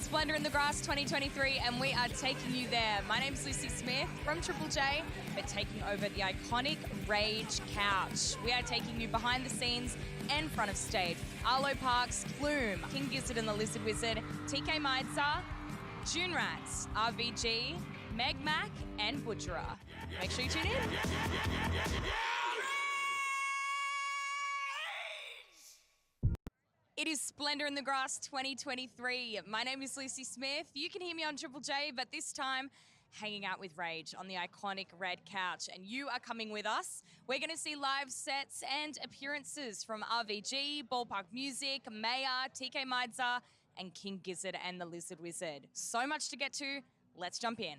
Splendour in the Grass 2023, and we are taking you there. My name's Lucy Smith from Triple J, but taking over the iconic Rage couch. We are taking you behind the scenes and front of stage. ARLO PARKS, FLUME, King Gizzard and the Lizard Wizard, Tkay Maidza, Dune Rats, RVG, MEG MAC, and BUDJERAH. Make sure you tune in. It is Splendour in the Grass 2023. My name is Lucy Smith. You can hear me on Triple J, but this time hanging out with Rage on the iconic red couch. And you are coming with us. We're going to see live sets and appearances from RVG, Ballpark Music, Maya, Tkay Maidza, and King Gizzard and the Lizard Wizard. So much to get to. Let's jump in.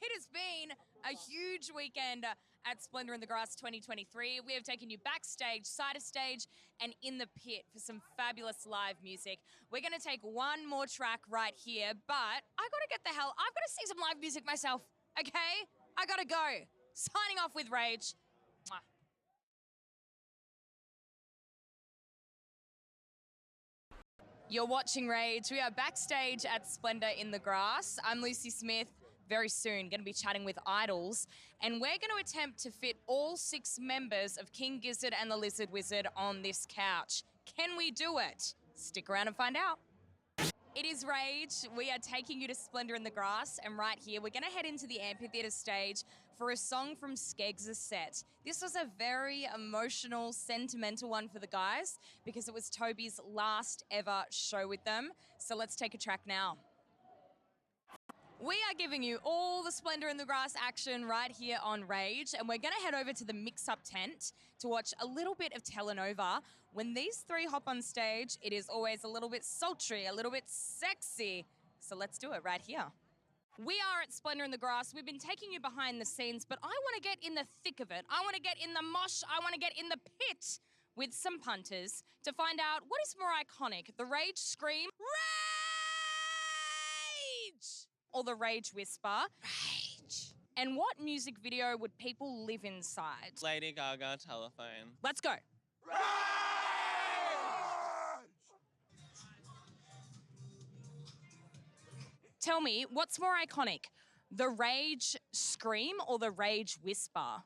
It has been a huge weekend at Splendour in the Grass 2023. We have taken you backstage, side of stage, and in the pit for some fabulous live music. We're going to take one more track right here, but I got to get the hell, I've got to see some live music myself, okay? I got to go. Signing off with Rage. Mwah. You're watching Rage. We are backstage at Splendour in the Grass. I'm Lucy Smith. Very soon, going to be chatting with idols, and we're going to attempt to fit all 6 members of King Gizzard and the Lizard Wizard on this couch. Can we do it? Stick around and find out. It is Rage. We are taking you to Splendour in the Grass, and right here, we're going to head into the amphitheatre stage for a song from SKEGSS' set. This was a very emotional, sentimental one for the guys because it was Toby's last ever show with them. So let's take a track now. We are giving you all the Splendour in the Grass action right here on Rage, and we're going to head over to the mix-up tent to watch a little bit of TELENOVA. When these 3 hop on stage, it is always a little bit sultry, a little bit sexy. So let's do it right here. We are at Splendour in the Grass. We've been taking you behind the scenes, but I want to get in the thick of it. I want to get in the mosh. I want to get in the pit with some punters to find out what is more iconic, the Rage scream, Rage! Or the Rage whisper, Rage. And what music video would people live inside? Lady Gaga Telephone. Let's go. Rage! Tell me, what's more iconic, the Rage scream or the Rage whisper?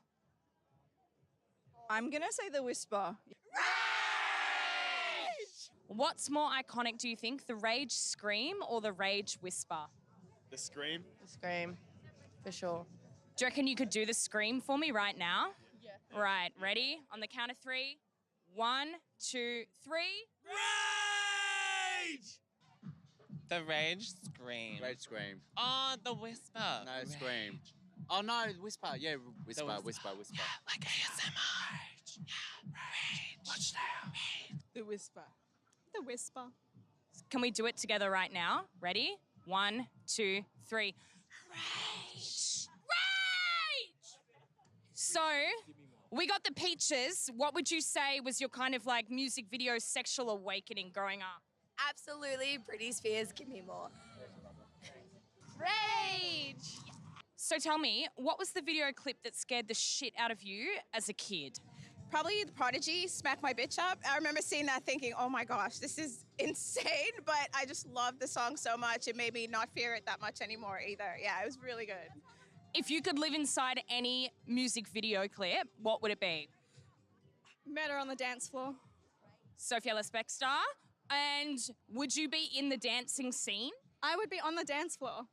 I'm gonna say the whisper. Rage! What's more iconic, do you think, the Rage scream or the Rage whisper? The scream? The scream, for sure. Do you reckon you could do the scream for me right now? Yeah. Right, ready? On the count of 3. 1, 2, 3. Rage! The Rage scream. Rage scream. Oh, the whisper. No, Rage. scream. Oh no, whisper. Yeah, whisper, whisper. Like ASMR. Rage. Rage. Watch now. The whisper. The whisper. Can we do it together right now? Ready? 1, 2, 3. Rage! Rage! So, we got the Peaches. What would you say was your kind of like music video sexual awakening growing up? Absolutely, Britney Spears, give me more. Rage! So tell me, what was the video clip that scared the shit out of you as a kid? Probably The Prodigy, Smack My Bitch Up. I remember seeing that thinking, oh my gosh, this is insane, but I just loved the song so much. It made me not fear it that much anymore either. Yeah, it was really good. If you could live inside any music video clip, what would it be? Murder on the Dance Floor. Sophia Lesbeckstar. And would you be in the dancing scene? I would be on the dance floor.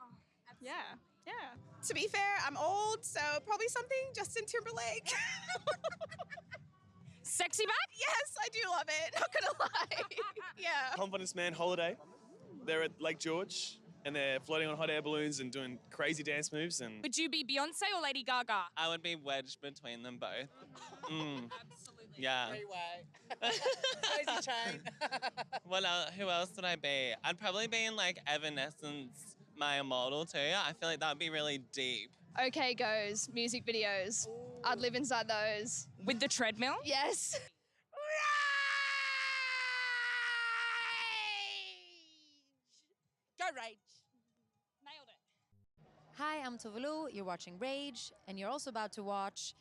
Yeah, yeah. To be fair, I'm old, so probably something Justin Timberlake. Sexy back? Yes, I do love it. Not gonna lie. Yeah. Confidence Man Holiday. They're at Lake George and they're floating on hot air balloons and doing crazy dance moves. And Would you be Beyonce or Lady Gaga? I would be wedged between them both. Absolutely. Yeah. Freeway. Crazy train. Who else would I be? I'd probably be in like Evanescence, My Immortal too. I feel like that would be really deep. OK Go's music videos. I'd live inside those. With the treadmill? Yes. Go Rage. Nailed it. Hi, I'm Tove Lo. You're watching Rage, and you're also about to watch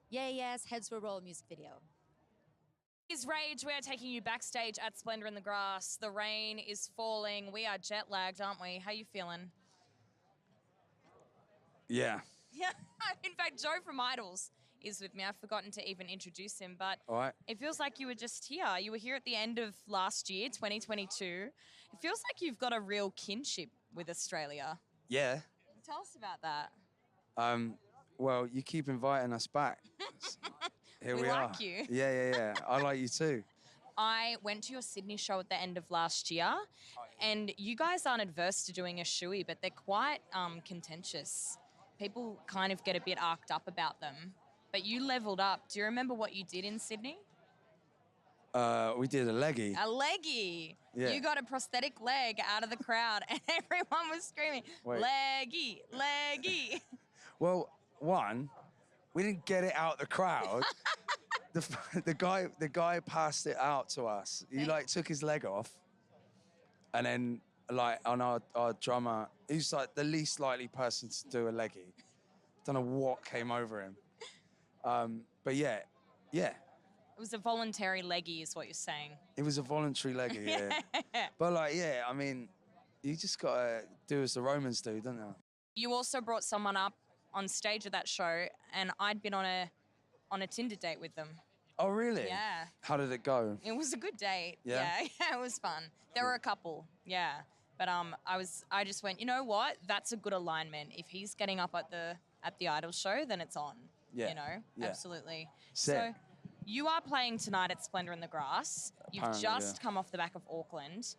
Yeah Yes Heads Will Roll music video. It's Rage. We're taking you backstage at Splendour in the Grass. The rain is falling. We are jet lagged, aren't we? How you feeling? Yeah. Yeah. In fact, Joe from Idols is with me. I've forgotten to even introduce him, but All right. it feels like you were just here. You were here at the end of last year, 2022. It feels like you've got a real kinship with Australia. Yeah. Tell us about that. Well, you keep inviting us back. Here we are. like you. Yeah. I like you too. I went to your Sydney show at the end of last year, and you guys aren't adverse to doing a shoey, but they're quite contentious. People kind of get a bit arced up about them, but you leveled up. Do you remember what you did in Sydney? We did a leggy. A leggy. Yeah. You got a prosthetic leg out of the crowd, and everyone was screaming, Wait. leggy, leggy. Well, one, we didn't get it out the crowd. the guy passed it out to us. He like took his leg off, and then like on our drummer, he's like the least likely person to do a leggy. Don't know what came over him. But yeah. It was a voluntary leggy, is what you're saying. It was a voluntary leggy, yeah. But like, yeah, I mean, you just gotta do as the Romans do, don't you? You also brought someone up on stage at that show, and I'd been on a Tinder date with them. Oh, really? Yeah. How did it go? It was a good date. Yeah? Yeah, it was fun. There were a couple, yeah. But I just went, you know what? That's a good alignment. If he's getting up at the Idol show, then it's on. Yeah. You know? Yeah. Absolutely. Sick. So you are playing tonight at Splendour in the Grass. You've Apparently, just yeah. come off the back of Auckland.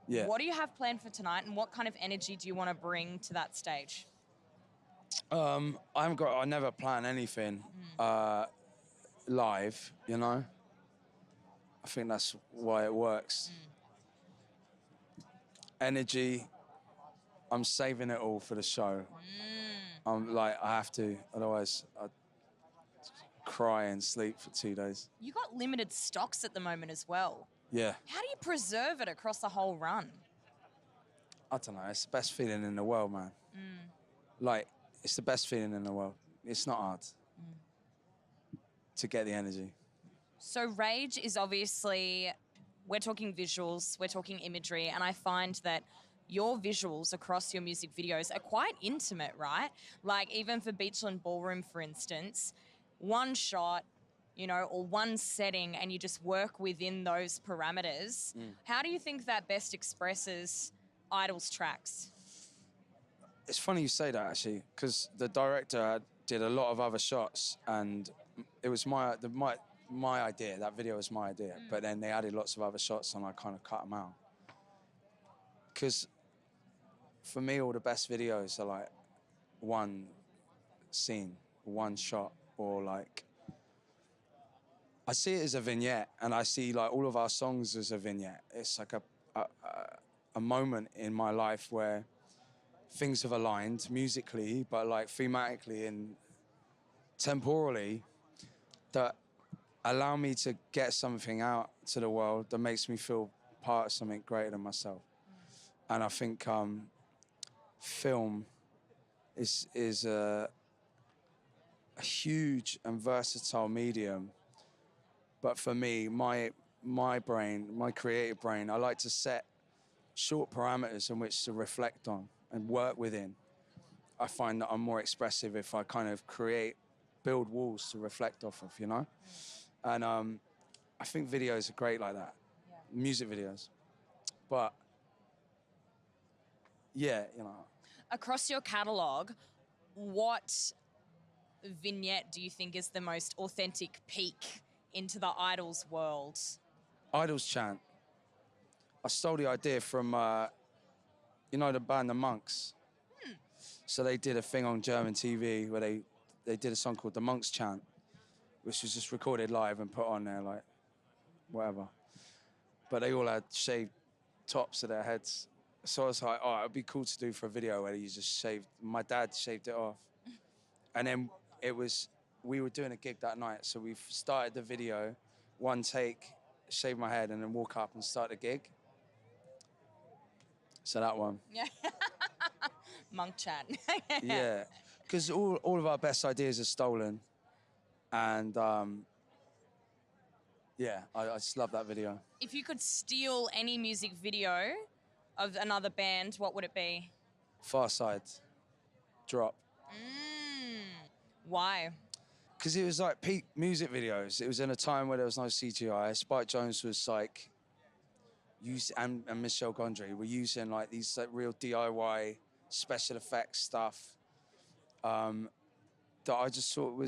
Yeah. What do you have planned for tonight, and what kind of energy do you want to bring to that stage? I never plan anything live, you know? I think that's why it works. Energy, I'm saving it all for the show. I'm like, I have to, otherwise I'd cry and sleep for 2 days. You got limited stocks at the moment as well. Yeah. How do you preserve it across the whole run? I don't know, it's the best feeling in the world, man. Like, it's the best feeling in the world. It's not hard to get the energy. So Rage is obviously, we're talking visuals, we're talking imagery, and I find that your visuals across your music videos are quite intimate, right? Like even for Beachland Ballroom, for instance, one shot, you know, or one setting, and you just work within those parameters. How do you think that best expresses Idol's tracks? It's funny you say that, actually, because the director did a lot of other shots, and it was my idea. That video was my idea, but then they added lots of other shots, and I kind of cut them out. Because for me, all the best videos are like one scene, one shot, or like I see it as a vignette, and I see like all of our songs as a vignette. It's like a moment in my life where things have aligned musically, but like thematically and temporally, that allow me to get something out to the world that makes me feel part of something greater than myself. And I think film is a huge and versatile medium. But for me, my brain, my creative brain, I like to set short parameters in which to reflect on and work within. I find that I'm more expressive if I kind of build walls to reflect off of, you know? And I think videos are great like that, music videos. But yeah, you know. Across your catalogue, what vignette do you think is the most authentic peek into the Idols world? Idols Chant. I stole the idea from, you know, the band The Monks. So they did a thing on German TV where they did a song called The Monks Chant, which was just recorded live and put on there, like, whatever. But they all had shaved tops of their heads. So I was like, oh, it'd be cool to do for a video where you just shaved, my dad shaved it off. And then we were doing a gig that night, so we started the video, one take, shave my head, and then walk up and start the gig. So that one. Yeah. Monk Chat. Yeah, because all of our best ideas are stolen. And Yeah, I just love that video. If you could steal any music video of another band, what would it be? Far Side, Drop. Why? Because it was like peak music videos. It was in a time where there was no CGI. Spike Jonze was like, and Michelle Gondry were using like these like real DIY special effects stuff that I just thought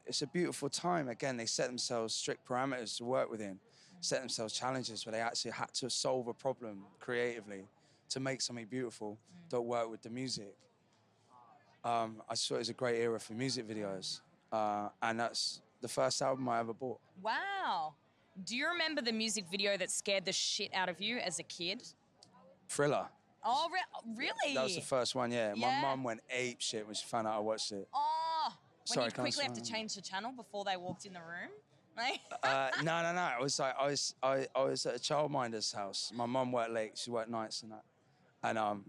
it's a beautiful time. Again, they set themselves strict parameters to work within, set themselves challenges where they actually had to solve a problem creatively to make something beautiful that worked with the music. I just thought it was a great era for music videos. And that's the first album I ever bought. Wow. Do you remember the music video that scared the shit out of you as a kid? Thriller. Oh, really? That was the first one, yeah. Yeah. My mum went ape shit when she found out I watched it. Oh, Sorry, when you can I quickly have to swear? change the channel before they walked in the room? Like, No. It was like I was at a childminder's house. My mum worked late. She worked nights and that. And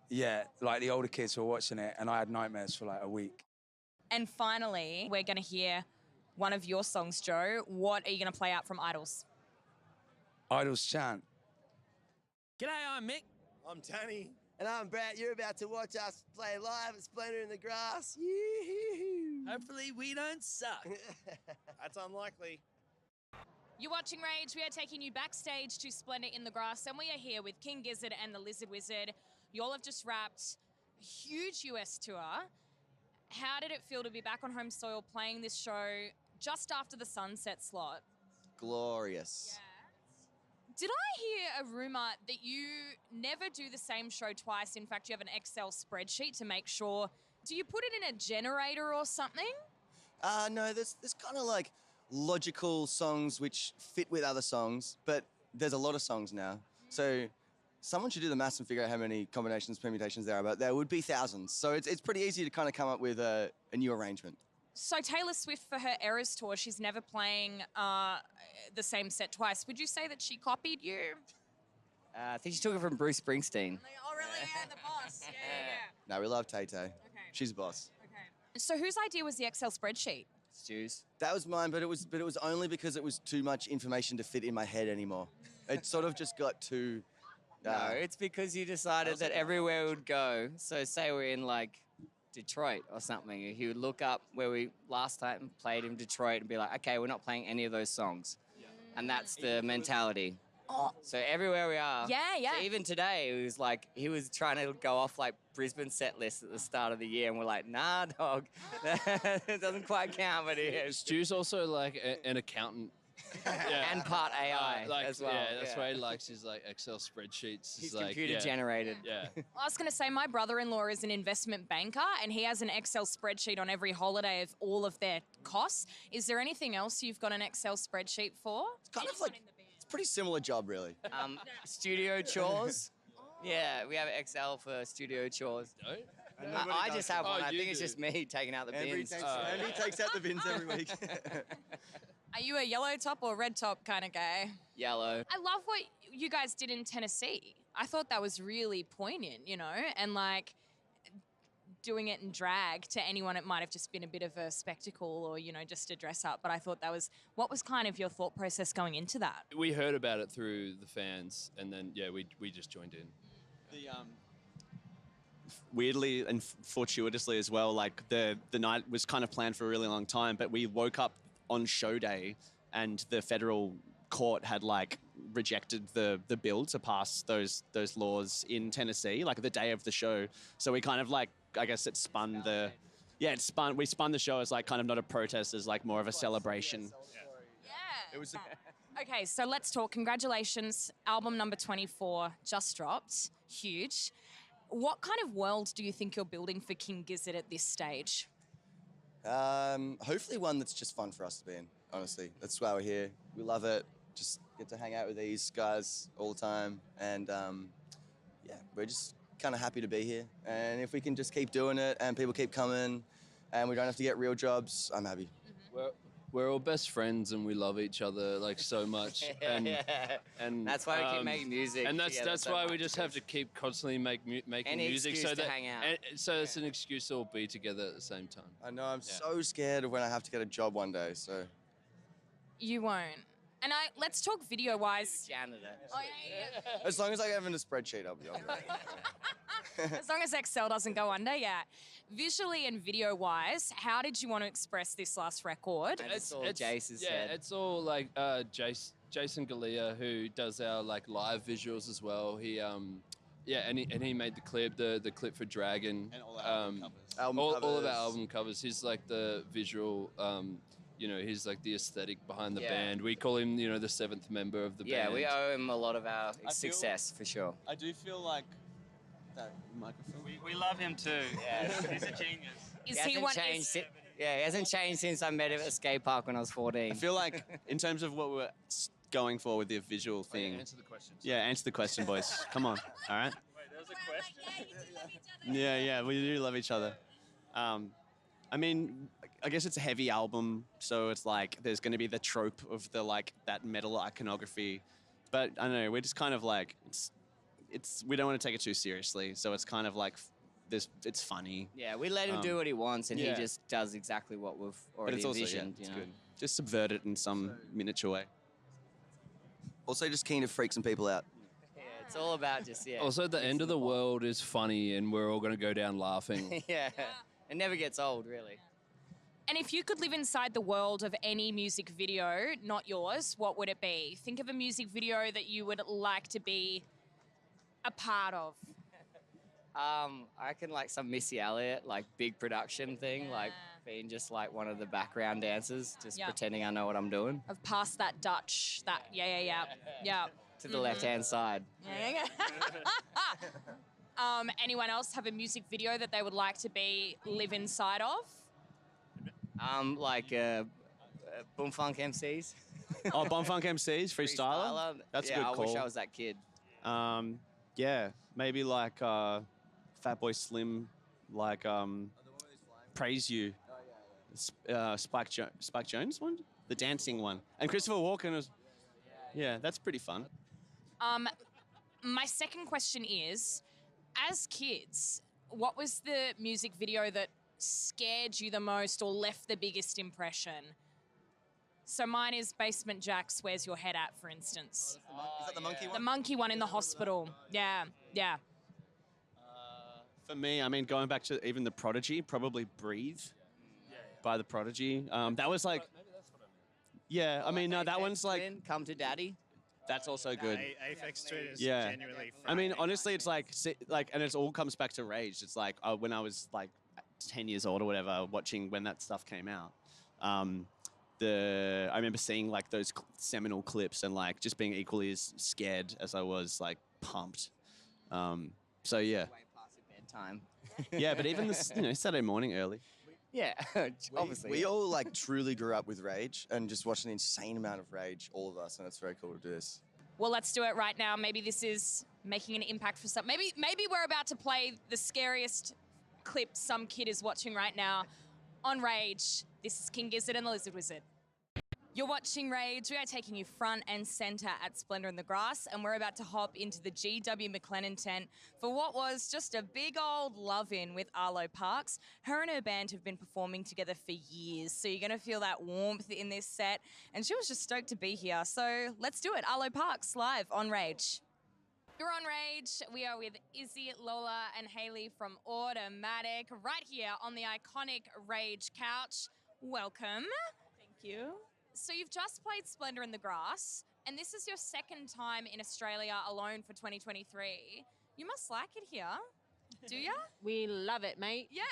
yeah, like the older kids were watching it, and I had nightmares for like a week. And finally, we're going to hear one of your songs, Joe. What are you going to play out from Idols? Idols Chant. G'day, I'm Mick. I'm Danny. And I'm Brett. You're about to watch us play live at Splendour in the Grass. Yoo-hoo. Hopefully we don't suck. That's unlikely. You're watching Rage. We are taking you backstage to Splendour in the Grass, and we are here with King Gizzard and the Lizard Wizard. You all have just wrapped a huge US tour. How did it feel to be back on home soil playing this show just after the sunset slot? Glorious. Yeah. Did I hear a rumour that you never do the same show twice? In fact, you have an Excel spreadsheet to make sure. Do you put it in a generator or something? No, there's kind of like logical songs which fit with other songs, but there's a lot of songs now. So someone should do the maths and figure out how many combinations, permutations there are, but there would be thousands. So it's pretty easy to kind of come up with a new arrangement. So Taylor Swift, for her Eras tour, she's never playing the same set twice. Would you say that she copied you? I think she took it from Bruce Springsteen. Oh, really? Yeah, the boss. Yeah. No, we love Tay Tay. Okay. She's a boss. Okay. So whose idea was the Excel spreadsheet? Stu's. That was mine, but it was only because it was too much information to fit in my head anymore. It sort of just got too... No, it's because you decided that everywhere would go. So say we're in like Detroit or something, he would look up where we last time played in Detroit and be like, okay, we're not playing any of those songs. And that's the mentality. Oh. So everywhere we are. Yeah. So even today, it was like, he was trying to go off like Brisbane set list at the start of the year, and we're like, nah, dog, it doesn't quite count, but it is. Stu's also like an accountant. Yeah. And part AI like, as well. Yeah, that's why he likes his like Excel spreadsheets. He's like, computer generated. Yeah. I was going to say my brother-in-law is an investment banker, and he has an Excel spreadsheet on every holiday of all of their costs. Is there anything else you've got an Excel spreadsheet for? It's kind of like, it's a pretty similar job, really. Studio chores. Yeah, we have Excel for studio chores. I just have one. I think it's just me taking out the bins. Andy takes out the bins every week. Are you a yellow top or red top kind of guy? Yellow. I love what you guys did in Tennessee. I thought that was really poignant, you know, and like doing it in drag to anyone, it might have just been a bit of a spectacle or, you know, just a dress up. But I thought what was kind of your thought process going into that? We heard about it through the fans, and then, yeah, we just joined in. Weirdly and fortuitously as well, like the night was kind of planned for a really long time, but we woke up on show day and the federal court had like rejected the bill to pass those laws in Tennessee, like the day of the show. So we kind of like, I guess it spun we spun the show as like kind of not a protest, as like more of a celebration. Yeah. It was okay, so let's talk. Congratulations. Album number 24 just dropped. Huge. What kind of world do you think you're building for King Gizzard at this stage? Hopefully one that's just fun for us to be in, honestly. That's why we're here. We love it. Just get to hang out with these guys all the time. And yeah, we're just kind of happy to be here. And if we can just keep doing it and people keep coming and we don't have to get real jobs, I'm happy. We're all best friends and we love each other like so much. And that's why we keep making music. And that's why we just have to keep constantly making music so that hang out. So it's an excuse to all be together at the same time. I know, I'm so scared of when I have to get a job one day, so. You won't. And let's talk video-wise. Janitor. Oh, yeah. As long as I have in a spreadsheet, I'll be all right. As long as Excel doesn't go under, yeah. Visually and video-wise, how did you want to express this last record? It's all Jace's Yeah, it's all like Jason Galea, who does our like live visuals as well. He and he made the clip for Dragon. And all our album covers. All of our album covers. He's like the visual. He's like the aesthetic behind the band. We call him, the seventh member of the band. Yeah, we owe him a lot of our success for sure. I do feel like that microphone. We love him too. Yeah. He's a genius. He hasn't changed since I met him at a skate park when I was 14. I feel like in terms of what we're going for with the visual thing. Answer the question. Yeah, answer the question, boys. Come on. All right. Wait, there was a question? Yeah, we do love each other. I mean, I guess it's a heavy album, so it's like there's going to be the trope of the like that metal iconography, but I don't know, we're just kind of like it's we don't want to take it too seriously, so it's kind of like it's funny. Yeah, we let him do what he wants, and he just does exactly what we've already envisioned. It's good. Just subvert it in some miniature way. Also, just keen to freak some people out. Yeah, it's all about just Also, the end of the world is funny, and we're all going to go down laughing. Yeah, it never gets old, really. And if you could live inside the world of any music video, not yours, what would it be? Think of a music video that you would like to be a part of. I reckon like some Missy Elliott, like big production thing, like being just like one of the background dancers, just pretending I know what I'm doing. I've passed that Dutch, yeah. To the left-hand side. Yeah. Anyone else have a music video that they would like to live inside of? Like Boomfunk MCs. Oh, Boomfunk MCs, freestyler? That's a good call. I wish I was that kid. Yeah, maybe like Fatboy Slim, like Praise You. Spike Jones one? The dancing one. And Christopher Walken was... Yeah, that's pretty fun. My second question is, as kids, what was the music video that scared you the most or left the biggest impression? So mine is Basement Jaxx, Where's Your Head At, for instance. Is that the monkey one? The monkey one in the hospital. Yeah. For me, I mean, going back to even The Prodigy, probably Breathe by The Prodigy. That was like... Yeah, I mean, no, that one's like... Come to Daddy. That's also good. Aphex Twin is Yeah. genuinely I mean, frightening. honestly, it's like, and it all comes back to Rage. It's like when I was like 10 years old or whatever, watching when that stuff came out. I remember seeing like those seminal clips and like just being equally as scared as I was like pumped. So yeah. Way past your bedtime. Yeah, but even this, Saturday morning early. Yeah, obviously. We all like truly grew up with Rage and just watched an insane amount of Rage, all of us, and it's very cool to do this. Well, let's do it right now. Maybe this is making an impact for some. Maybe we're about to play the scariest clip some kid is watching right now on Rage. This is King Gizzard and the Lizard Wizard. You're watching Rage. We are taking you front and center at Splendour in the Grass, and we're about to hop into the GW McLennan tent for what was just a big old love-in with ARLO PARKS. Her and her band have been performing together for years, so you're going to feel that warmth in this set, and she was just stoked to be here. So let's do it. ARLO PARKS live on Rage. You're on Rage. We are with Izzy, Lola, and Hayley from Automatic right here on the iconic Rage couch. Welcome. Thank you. So you've just played Splendour in the Grass, and this is your second time in Australia alone for 2023. You must like it here, do you? We love it, mate. Yeah.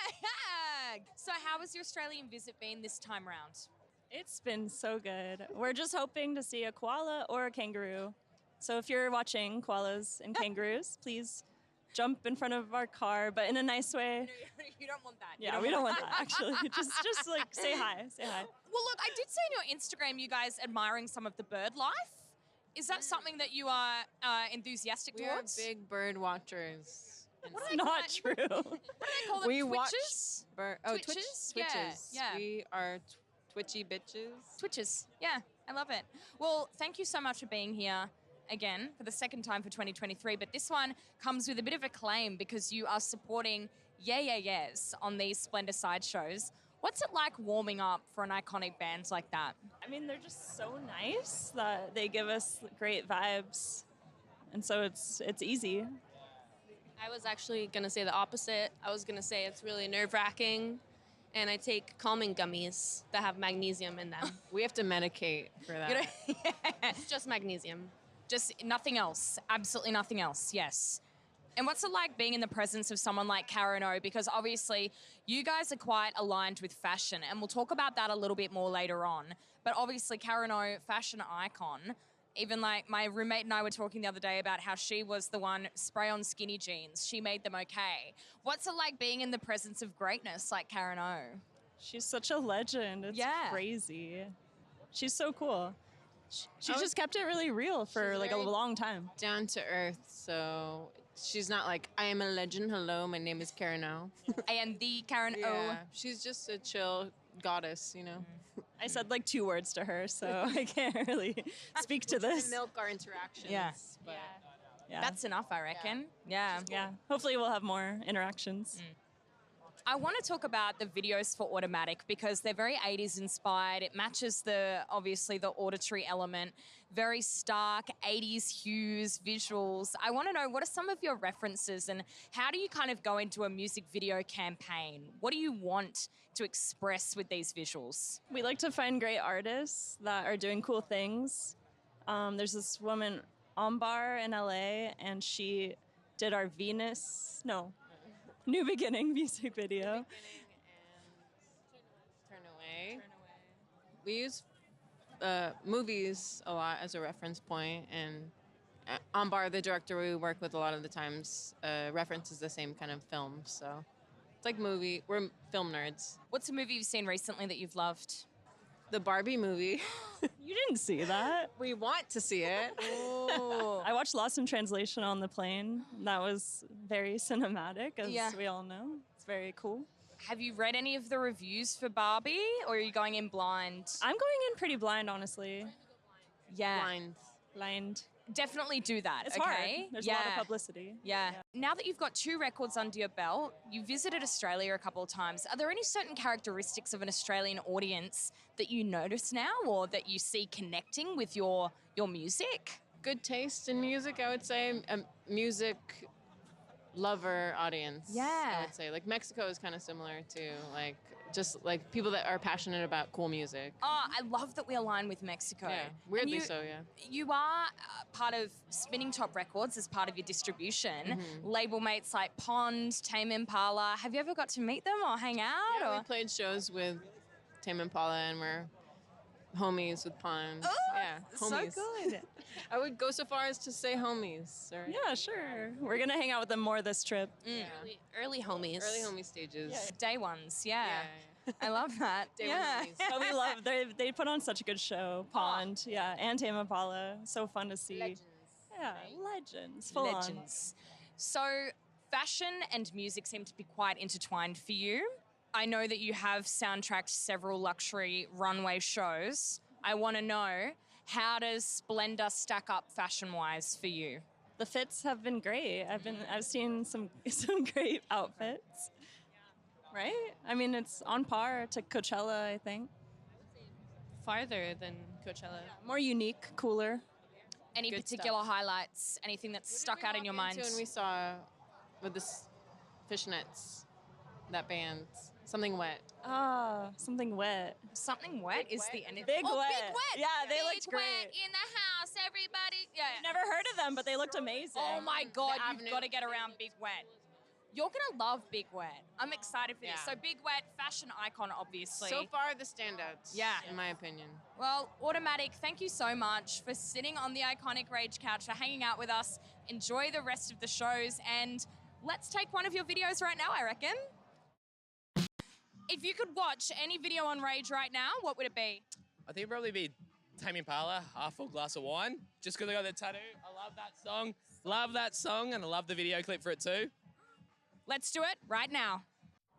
So how has your Australian visit been this time round? It's been so good. We're just hoping to see a koala or a kangaroo. So if you're watching koalas and kangaroos, please jump in front of our car, but in a nice way. No, you don't want that. Yeah, we don't want that, actually. just like say hi, say hi. Well, look, I did see on your Instagram you guys admiring some of the bird life. Is that something that you are enthusiastic We towards? are big bird watchers. What It's not true. What do they call them? We watch Twitches? Twitches? Twitches. Yeah. We are twitchy bitches. Twitches. Yeah, I love it. Well, thank you so much for being here again for the second time for 2023, but this one comes with a bit of acclaim because you are supporting Yes on these Splendour sideshows. What's it like warming up for an iconic band like that? I mean, they're just so nice that they give us great vibes. And so it's easy. I was actually going to say the opposite. I was going to say it's really nerve-wracking, and I take calming gummies that have magnesium in them. We have to medicate for that. You know, It's just magnesium. just nothing else. Absolutely nothing else. Yes. And what's it like being in the presence of someone like Karen O? Because obviously you guys are quite aligned with fashion, and we'll talk about that a little bit more later on. But obviously Karen O, fashion icon. Even like my roommate and I were talking the other day about how she was the one spray-on skinny jeans. She made them okay. What's it like being in the presence of greatness like Karen O? She's such a legend. It's crazy. She's so cool. She just kept it really real for like a long time. Down to earth, so she's not like, I am a legend, hello, my name is Karen O. I am the Karen O. Yeah, she's just a chill goddess, you know? I said like 2 words to her, so I can't really speak to this. Milk our interactions. Yeah. But Yeah. That's enough, I reckon. Yeah. Yeah. Hopefully we'll have more interactions. I want to talk about the videos for Automatic because they're very 80s inspired. It matches obviously the auditory element, very stark 80s hues, visuals. I want to know, what are some of your references and how do you kind of go into a music video campaign? What do you want to express with these visuals? We like to find great artists that are doing cool things. There's this woman, Ambar in LA, and she did our New Beginning music video. Turn Away. We use movies a lot as a reference point, and Ambar, the director we work with a lot of the times, references the same kind of film. So it's like we're film nerds. What's a movie you've seen recently that you've loved? The Barbie movie. You didn't see that? We want to see it. I watched Lost in Translation on the plane. That was very cinematic, as we all know. It's very cool. Have you read any of the reviews for Barbie, or are you going in blind? I'm going in pretty blind, honestly. Yeah. Blind. Definitely do that, It's okay? hard. There's a lot of publicity. Yeah. Now that you've got 2 records under your belt, you visited Australia a couple of times. Are there any certain characteristics of an Australian audience that you notice now or that you see connecting with your music? Good taste in music, I would say. A music lover audience. Yeah. I would say. Like Mexico is kind of similar to just like people that are passionate about cool music. Oh, I love that we align with Mexico. Yeah, weirdly And so, yeah. You are part of Spinning Top Records as part of your distribution. Label mates like Pond, Tame Impala. Have you ever got to meet them or hang out? Yeah, or? we played shows with Tame Impala and we're homies with Pond. Oh, yeah, so homies. good. I would go so far as to say homies. Or, Yeah, sure. We're going to hang out with them more this trip. Early homies. Early homie stages. Day ones, yeah. I love that. Day one homies. But we love, they put on such a good show. Pond, and Tame Impala. So fun to see. Legends. Yeah, legends. Full Legends. So fashion and music seem to be quite intertwined for you. I know that you have soundtracked several luxury runway shows. I want to know, how does Splendour stack up fashion-wise for you? The fits have been great. I've seen some great outfits. Right? I mean, it's on par to Coachella, I think. Farther than Coachella. More unique, cooler. Any Good particular stuff. highlights? Anything that's stuck out in your mind? When we saw with the fishnets, that band, Something Wet. Ah, Something Wet. Something Wet is the end of Big Oh, Wet. Big Wet. Yeah, they Big looked great. Wet in the house, everybody. Yeah. Never heard of them, but they looked amazing. Oh my God, The you've Avenue. got to get around Big Wet. You're going to love Big Wet. I'm excited for this. Yeah. So Big Wet, fashion icon, obviously. So far, the standouts. Yeah. In my opinion. Well, Automatic, thank you so much for sitting on the iconic Rage couch, for hanging out with us. Enjoy the rest of the shows, and let's take one of your videos right now, I reckon. If you could watch any video on Rage right now, what would it be? I think it'd probably be Tame Impala, Half Full Glass of Wine, just because I got the tattoo. I love that song. Love that song, and I love the video clip for it too. Let's do it right now.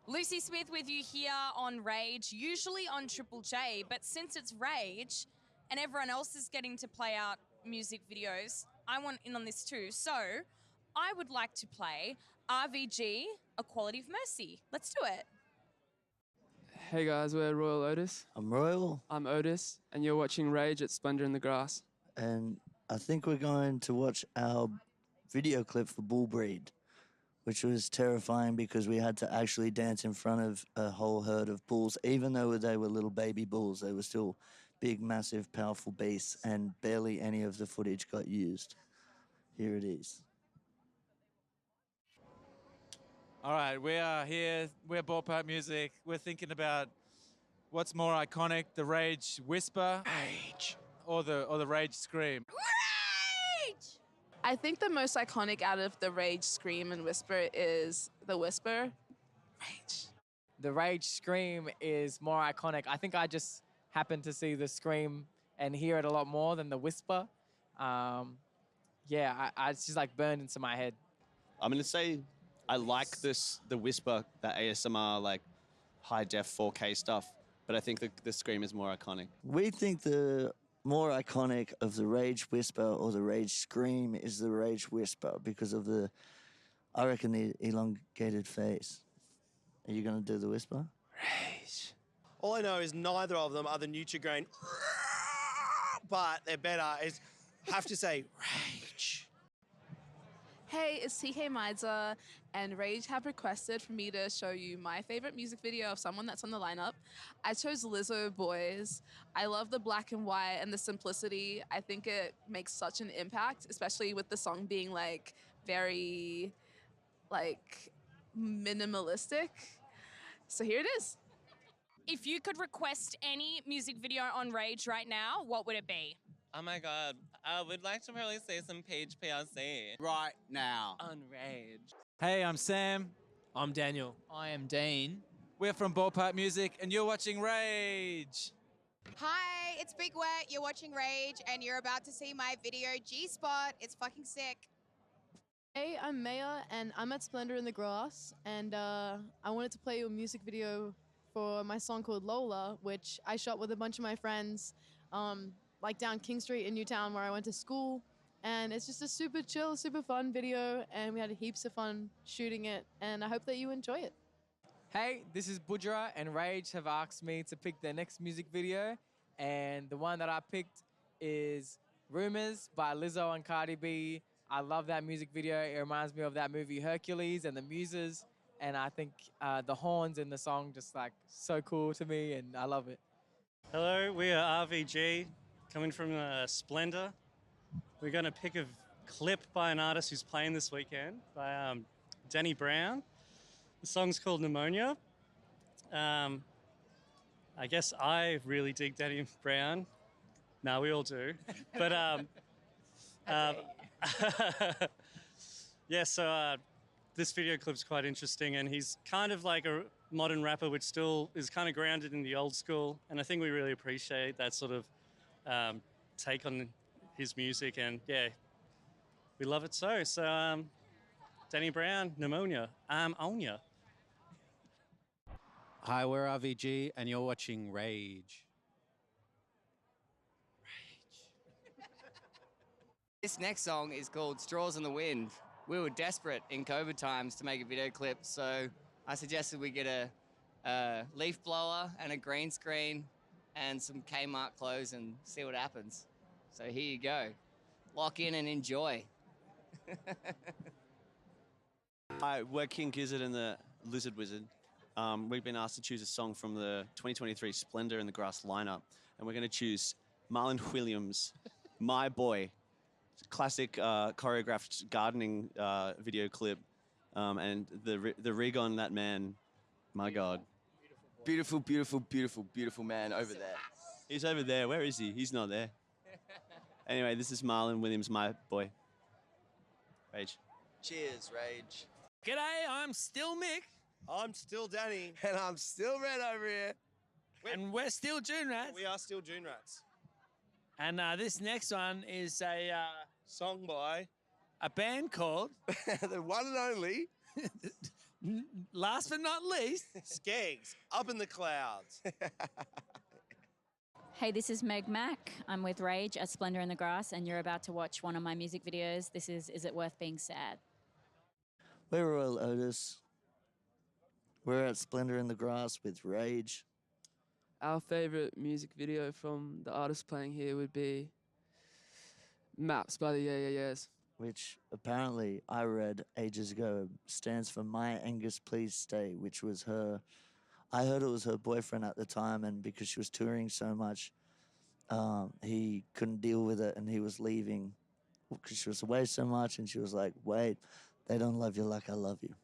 Lucy Smith with you here on Rage, usually on Triple J, but since it's Rage and everyone else is getting to play out music videos, I want in on this too. So I would like to play RVG, Equality of Mercy. Let's do it. Hey guys, we're Royal Otis. I'm Royal. I'm Otis, and you're watching Rage at Splendour in the Grass. And I think we're going to watch our video clip for Bull Breed, which was terrifying because we had to actually dance in front of a whole herd of bulls. Even though they were little baby bulls, they were still big, massive, powerful beasts, and barely any of the footage got used. Here it is. All right, we are here. We're Ballpark Music. We're thinking about what's more iconic, the Rage Whisper, Rage, or the Rage Scream. I think the most iconic out of the Rage Scream and Whisper is the Whisper. Rage. The Rage Scream is more iconic. I think I just happened to see the Scream and hear it a lot more than the Whisper. Yeah, it's just like burned into my head. I'm gonna say I like the Whisper, the ASMR, like high def 4K stuff, but I think the Scream is more iconic. We think the more iconic of the Rage Whisper or the Rage Scream is the Rage Whisper because of the, I reckon, the elongated face. Are you going to do the Whisper? Rage. All I know is neither of them are the Nutri-Grain, but they're better. Have to say Rage. Hey, it's Tkay Maidza, and Rage have requested for me to show you my favorite music video of someone that's on the lineup. I chose LIZZO Boys. I love the black and white and the simplicity. I think it makes such an impact, especially with the song being like very like minimalistic. So here it is. If you could request any music video on Rage right now, what would it be? Oh my God, I would like to probably say some PEACH PRC. Right now. On Rage. Hey, I'm Sam. I'm Daniel. I am Dean. We're from Ballpark Music, and you're watching Rage. Hi, it's Big Wet. You're watching Rage, and you're about to see my video G-Spot. It's fucking sick. Hey, I'm Maya, and I'm at Splendour in the Grass, and I wanted to play a music video for my song called Lola, which I shot with a bunch of my friends, like down King Street in Newtown where I went to school. And it's just a super chill, super fun video, and we had heaps of fun shooting it, and I hope that you enjoy it. Hey, this is BUDJERAH, and Rage have asked me to pick their next music video, and the one that I picked is Rumours by LIZZO and CARDI B. I love that music video. It reminds me of that movie Hercules and the Muses, and I think the horns in the song just like so cool to me, and I love it. Hello, we are RVG, coming from Splendour. We're going to pick a clip by an artist who's playing this weekend, by Danny Brown. The song's called Pneunomia. I guess I really dig Danny Brown. No, we all do. But yeah, so this video clip's quite interesting, and he's kind of like a modern rapper, which still is kind of grounded in the old school, and I think we really appreciate that sort of take on his music, and yeah, we love it so. So, Danny Brown, Pneumonia, I'm on ya. Hi, we're RVG, and you're watching Rage. This next song is called Straws in the Wind. We were desperate in COVID times to make a video clip, so I suggested we get a leaf blower and a green screen and some Kmart clothes and see what happens. So here you go. Lock in and enjoy. Hi, we're King Gizzard and the Lizard Wizard. We've been asked to choose a song from the 2023 Splendour in the Grass lineup, and we're going to choose Marlon Williams' My Boy. Classic choreographed gardening video clip, and the rig on that man, my God. Beautiful, beautiful, beautiful, beautiful man over there. He's over there. Where is he? He's not there. Anyway, this is Marlon Williams, My Boy. Rage. Cheers, Rage. G'day, I'm still Mick. I'm still Danny. And I'm still Red over here. And we're still Dune Rats. We are still Dune Rats. And this next one is a song by a band called the one and only, last but not least, SKEGSS, Up in the Clouds. Hey, this is Meg Mac. I'm with Rage at Splendour in the Grass, and you're about to watch one of my music videos. This is It Worth Being Sad? We're Royal Otis. We're at Splendour in the Grass with Rage. Our favorite music video from the artist playing here would be Maps by the Yeah Yeah Yeahs. Which apparently I read ages ago stands for My Angus Please Stay, which was her. I heard it was her boyfriend at the time, and because she was touring so much, he couldn't deal with it and he was leaving because she was away so much, and she was like, wait, they don't love you like I love you.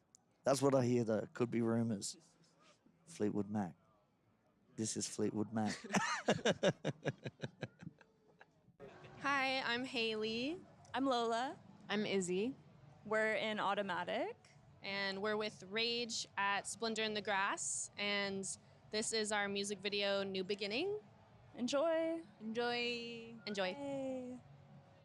That's what I hear, though. Could be rumors. Fleetwood Mac. This is Fleetwood Mac. Hi, I'm Haley. I'm Lola. I'm Izzy. We're in Automatic. And we're with Rage at Splendour in the Grass. And this is our music video, New Beginning. Enjoy. Enjoy. Enjoy.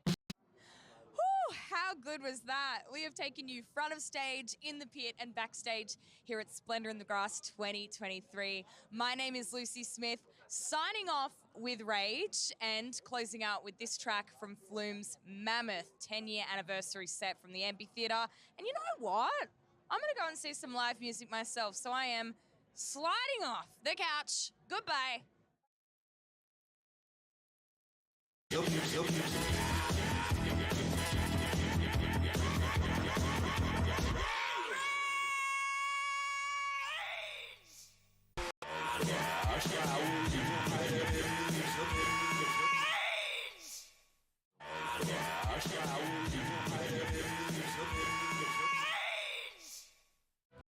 Whew, how good was that? We have taken you front of stage, in the pit, and backstage here at Splendour in the Grass 2023. My name is Lucy Smith, signing off with Rage and closing out with this track from Flume's mammoth 10-year anniversary set from the amphitheatre. And you know what? I'm going to go and see some live music myself, so I am sliding off the couch. Goodbye. Yeah,